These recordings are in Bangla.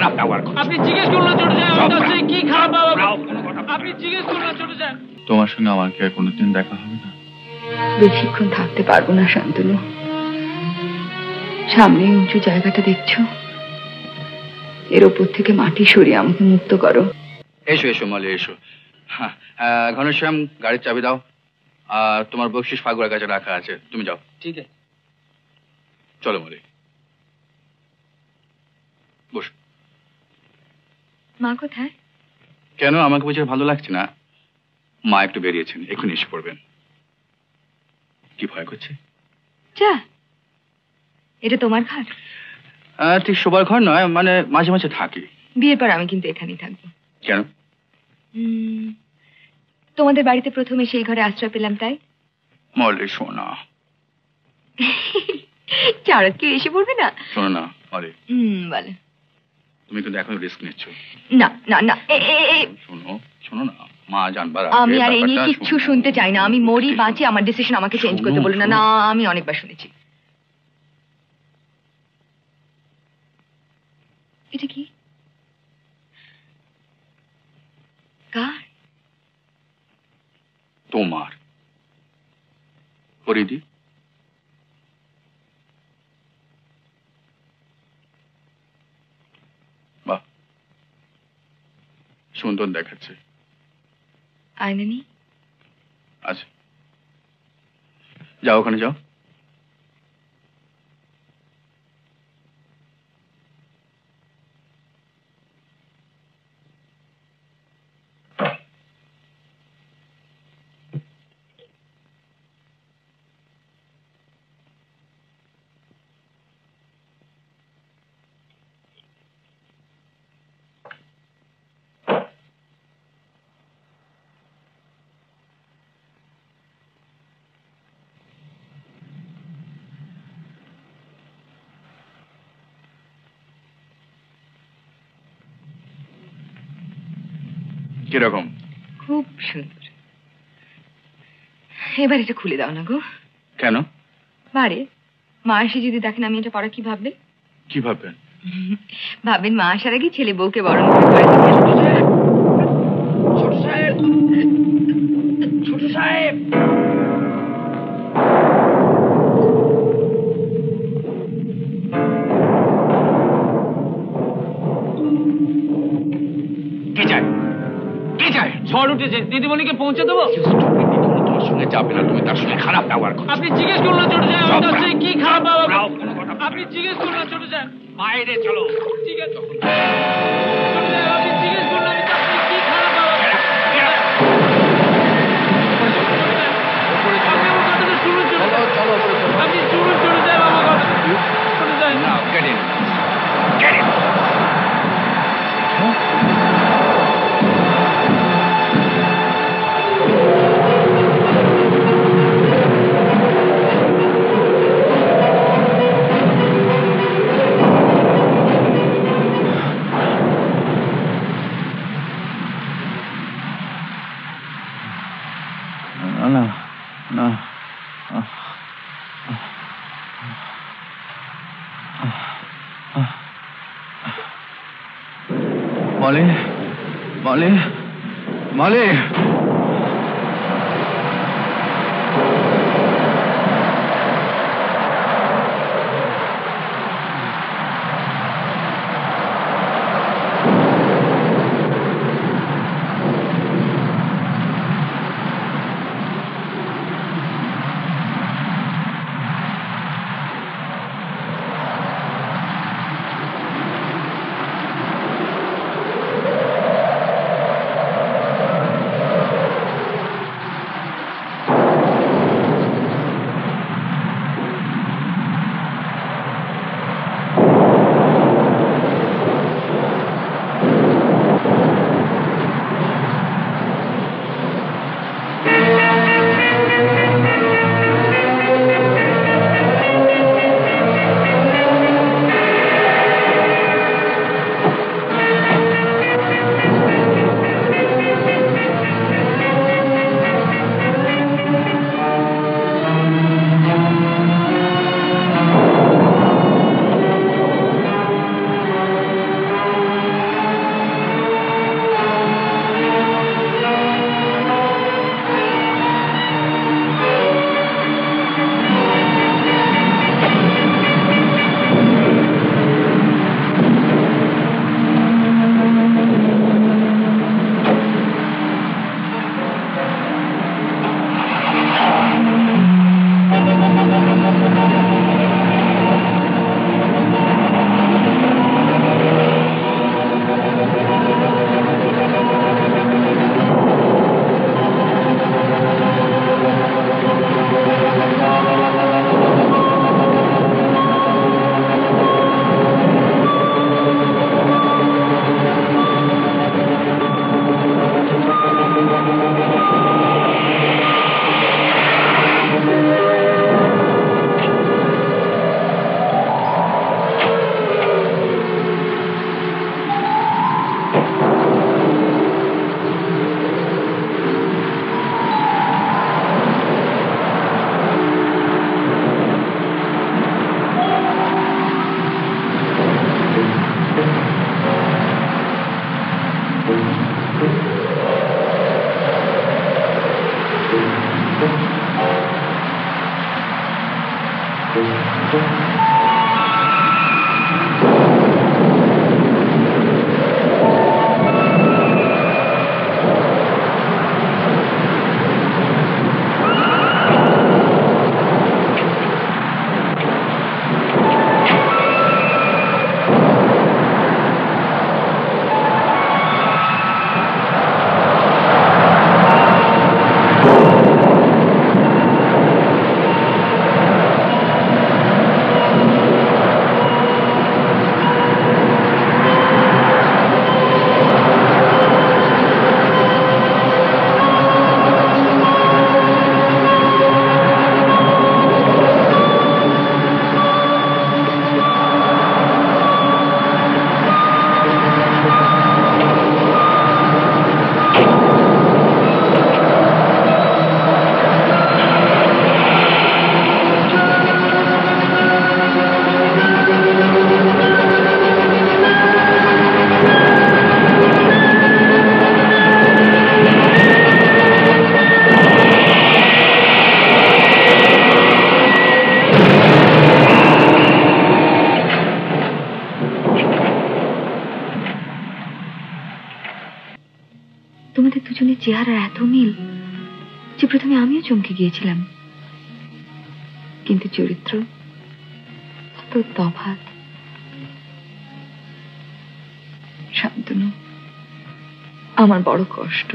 খারাপ ব্যবহার করছো। আপনি জিজ্ঞেস করুন না ছোট সাহেব আমার কাছে কি খারাপ ব্যবহার। আপনি জিজ্ঞেস করুন না ছোট সাহেব। তোমার সঙ্গে আমার কি আর কোনোদিন দেখা হবে না? বেশিক্ষণ থাকতে পারবো না শান্তনু। সামনে উঁচু জায়গাটা দেখছো, এর ওপর থেকে মাটি সরিয়ে আমাকে মুক্ত করো। এসো এসো মলি, এসো। হ্যাঁ, ঘনশ্যাম গাড়ির চাবি দাও। আর তোমার বকশিস ফাগুয়ার কাছে রাখা আছে, তুমি যাও। ঠিক আছে, চলো মলি, বসো। মা কোথায়? কেন, আমাকে বুঝে ভালো লাগছে না? মা একটু বেরিয়েছেন, এক্ষুনি এসে পড়বেন। কি ভয় করছে? যা, এটা তোমার ঘর? ঠিক শোবার ঘর নয়, মানে মাঝে মাঝে থাকি। বিয়ের পর আমি কিন্তু এখানেই থাকবো। কেন? তোমাদের বাড়িতে প্রথমে সেই ঘরে আশ্রয় পেলাম তাই। মলি শোনা। চারত কি এসে পড়বে না? শোনো না মলি, বলে তুমি কিন্তু এখন রিস্ক নিচ্ছ। না না না, শোনো শোনো না, মা জানবার আমি আর এই নিয়ে কিচ্ছু শুনতে চাই না। আমি মরি বাঁচি, আমার ডিসিশন আমাকে চেঞ্জ করতে বলো না। না, আমি অনেকবার শুনেছি। এটা কি? কার? তোমার। পরিদি। বাহ, সুন্দর দেখাচ্ছে। আয়না নেই? আচ্ছা, যাও, ওখানে যাও। কিরকম? খুব সুন্দর। এবার এটা খুলে দাও না গো। কেন? বারে মা এসে যদি দেখেন আমি এটা পড়া, কি ভাববেন? কি ভাববেন? ভাববেন মা আসার আগে ছেলে বউকে বরণ করে ছোট সাহেব, ছোট সাহেব। কে চায়? কে চায়? ঝড় উঠেছে, দিদিমণিকে পৌঁছে দেবো। তোমার সঙ্গে যাবে না, তুমি তার সঙ্গে খারাপ ব্যবহার করো। আপনি জিজ্ঞেস করুন না ছোট সাহেব আমার কাছে কি খারাপ ব্যবহার। আপনি জিজ্ঞেস করুন না ছোট সাহেব। বাইরে চলো। ঠিক আছে ছোট সাহেব, আপনি জিজ্ঞেস করুন না কি খারাপ ব্যবহার। শুনুন ছোট সাহেব, আপনি শুনুন ছোট সাহেব আমার কথা। ছোট সাহেব না, get in. Get in. না না, মলি মলি মলি। তোমাদের দুজনের চেহারা এত মিল যে প্রথমে আমিও চমকে গিয়েছিলাম, কিন্তু চরিত্র এত তফাৎ। শান্তনু, আমার বড় কষ্ট,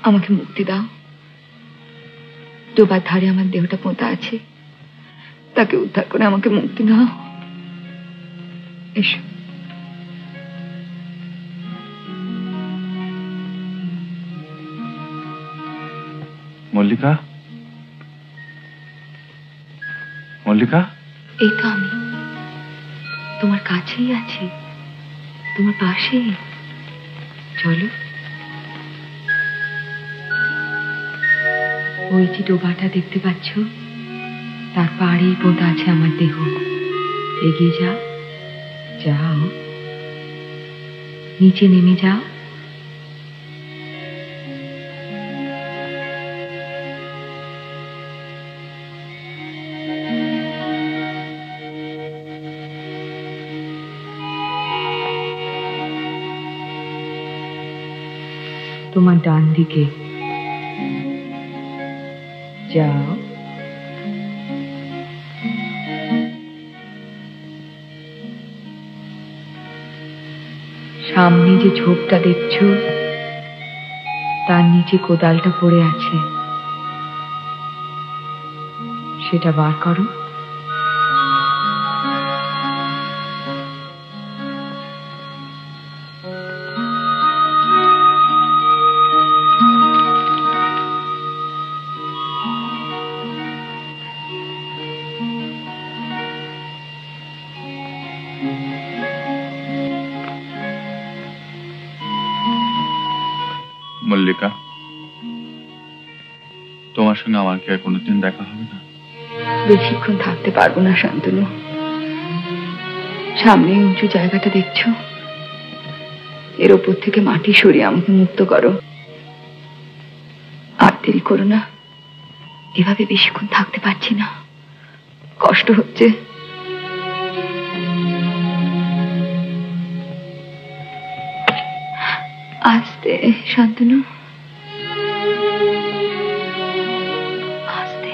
আমাকে মুক্তি দাও। ডোবার ধারে আমার দেহটা পোঁতা আছে, তাকে উদ্ধার করে আমাকে মুক্তি দাও। এসো। মল্লিকা, মল্লিকা, এই তো আমি তোমার কাছেই আছি, তোমার পাশে। চলো। ওই যে ডোবাটা দেখতে পাচ্ছ, তার পাড়েই পোঁতা আছে আমার দেহ। এগিয়ে যাও, যাও, নিচে নেমে যাও। তোমার ডান দিকে যাও। সামনে যে ঝোপটা দেখছো, তার নিচে কোদালটা পড়ে আছে, সেটা বার করো। মল্লিকা, তোমার সঙ্গে আমার কি আর কোনোদিন দেখা হবে না? বেশিক্ষণ থাকতে পারবো না শান্তনু। সামনে উঁচু জায়গাটা দেখছো, এর ওপর থেকে মাটি সরিয়ে আমাকে মুক্ত করো। আর দেরি করো না, এভাবে বেশিক্ষণ থাকতে পারছি না, কষ্ট হচ্ছে। আস্তে শান্তনু, আস্তে।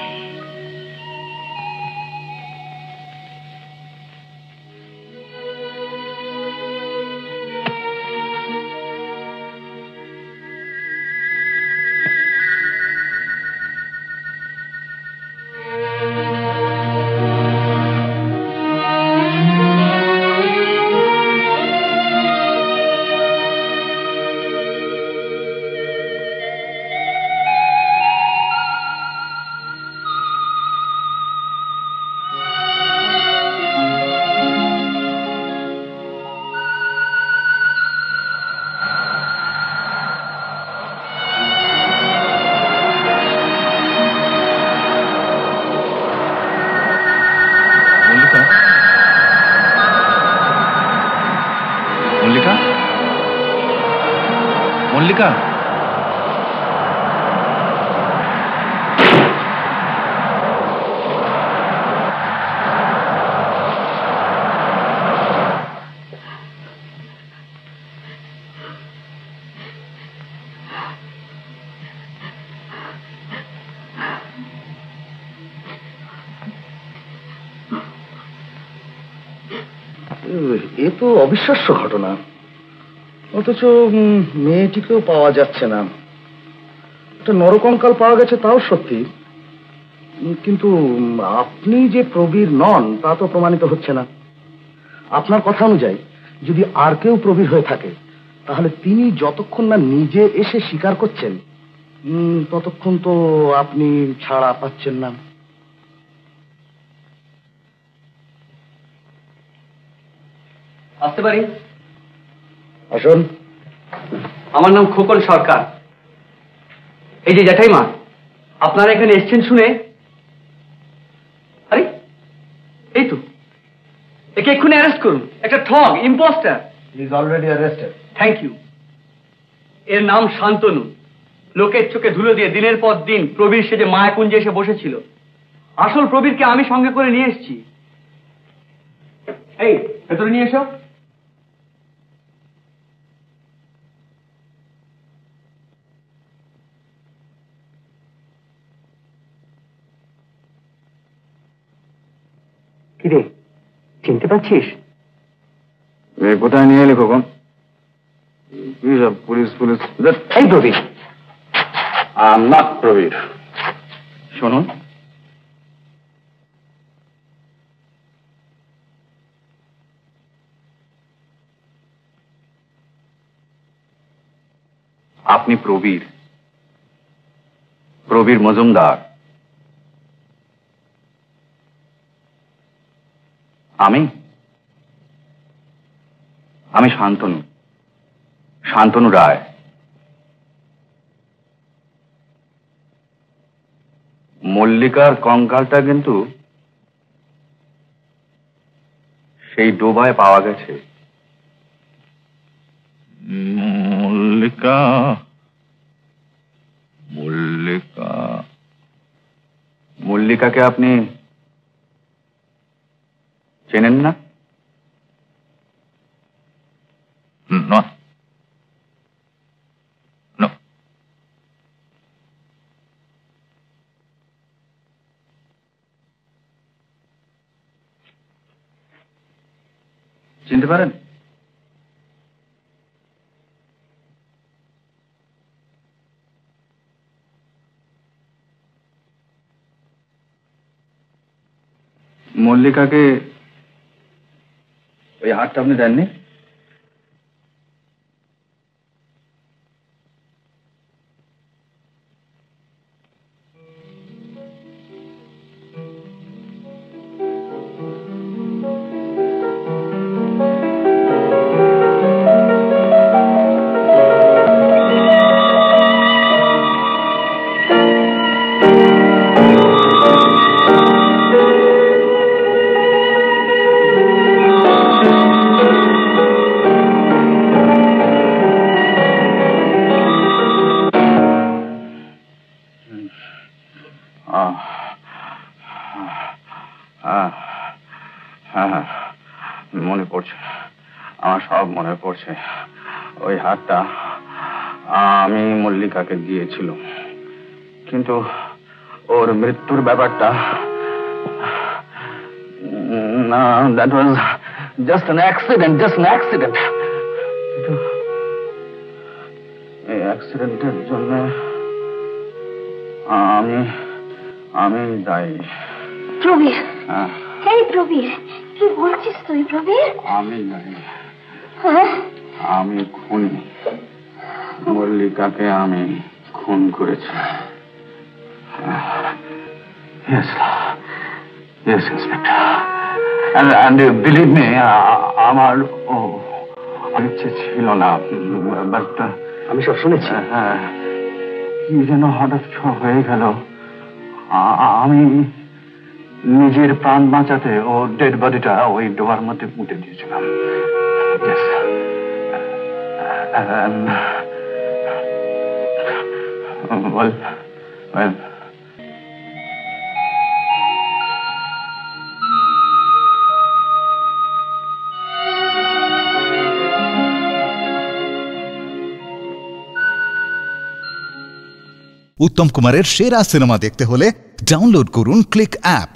মল্লিকা, মল্লিকা, এ তো অবিশ্বাস্য ঘটনা, অথচ মেয়েটিকেও পাওয়া যাচ্ছে না। একটা নরকঙ্কাল পাওয়া গেছে তাও সত্যি, কিন্তু আপনি যে প্রবীর নন তা তো প্রমাণিত হচ্ছে না। আপনার কথা অনুযায়ী যদি আর কেউ প্রবীর হয়ে থাকে, তাহলে তিনি যতক্ষণ না নিজে এসে স্বীকার করছেন ততক্ষণ তো আপনি ছাড়া পাচ্ছেন না। আসতে পারি? আসুন। আমার নাম খোকন সরকার। এই যে জ্যাঠাইমা, আপনারা এখানে এসছেন শুনে, আরে এই তো, একে এক্ষুনি অ্যারেস্ট করুন। একটা ঠগ, impostor. He is already arrested. Thank you. এর নাম শান্তনু। লোকের চোখে ধুলো দিয়ে দিনের পর দিন প্রবীর সেজে মায়াকুঞ্জে এসে বসেছিল। আসল প্রবীরকে আমি সঙ্গে করে নিয়ে এসেছি। এই ভেতরে নিয়ে এসো। কিরে, চিনতে পারছিস? কোথায় নিয়ে এলে খোকন? Police police. এই প্রবীর। নট প্রবীর। শুনুন, আপনি প্রবীর, প্রবীর মজুমদার। আমি শান্তনু, শান্তনু রায়। মল্লিকার কঙ্কালটা কিন্তু সেই ডোবায় পাওয়া গেছে। মল্লিকা, মল্লিকা, মল্লিকাকে আপনি চেনেন না? না, না। চিনতে পারেন? মল্লিকাকে ওই হারটা আপনি দেননি? মনে পড়ছে, আমার সব মনে পড়ছে। ওই হারটা আমি মল্লিকাকে দিয়েছিল, কিন্তু ওর মৃত্যুর ব্যাপারটা, না, that was just an accident, just an accident. কিন্তু এই অ্যাক্সিডেন্টের জন্য আমি দায়ী। প্রবীর, এই প্রবীর, কি বলছিস তুই প্রবীর? আমি দায়ী, আমি খুনি। মল্লিকাকে আমি খুন করেছি। Yes, yes, Inspector. And believe me, আমার ইচ্ছে ছিল না, বাট আমি সব শুনেছি। কি যেন হঠাৎ হয়ে গেল। আমি নিজের প্রাণ বাঁচাতে ও ডেড বডিটা ওই ডোবার মধ্যে পুঁতে দিয়েছিলাম। Yes. Well. উত্তম কুমারের সেরা সিনেমা দেখতে হলে ডাউনলোড করুন ক্লিক অ্যাপ।